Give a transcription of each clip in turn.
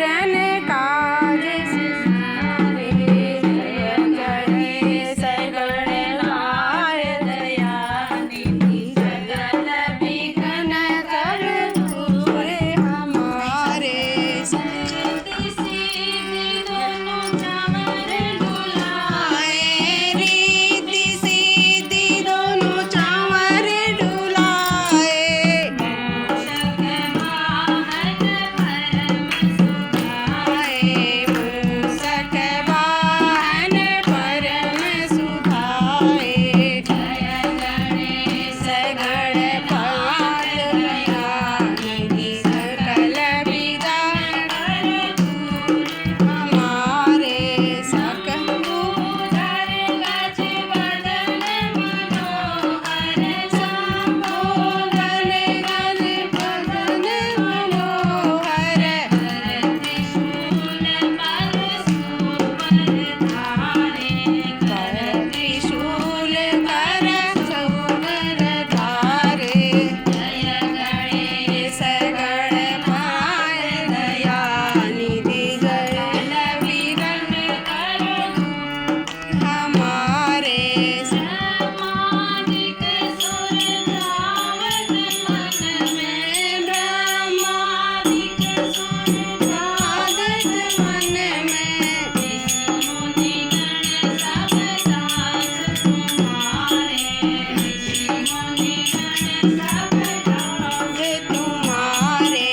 पूरन काज सिधारे। जय जय सगल लाय दया निधि सकल विघ्न कर दूर हमारे। रिद्धि सिद्धि दोनों चावर डुलाए। रिद्धि सिद्धि दोनों चावर डुलाए। मूषक वाहन परम सुधाए। मूषक वाहन परम सुधाए। जय गणेश गणपत दयानिधि सकल विघ्न कर दूर हमारे। सकल भूधर गज वदन मनोहर। संबोधन गज वदन मनोहर। कर त्रिशूल कर सुवर धारे। जय गणेश गणपत दयानिधि सकल विघ्न कर दूर हमारे। ब्रह्मादिक सुर ध्यावत मन में। ब्रह्मादिक सुर ध्यावत मन में। ऋषि मुनि गण सब दास तुम्हारे। ऋषि मुनि गण सब दास तुम्हारे।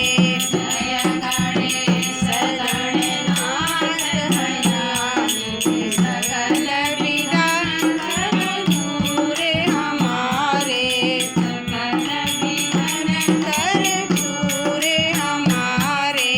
जय गणेश गणनाथ दयानिधि सकल विघ्न कर दूर हमारे। सकल विघ्न कर दूर हमारे।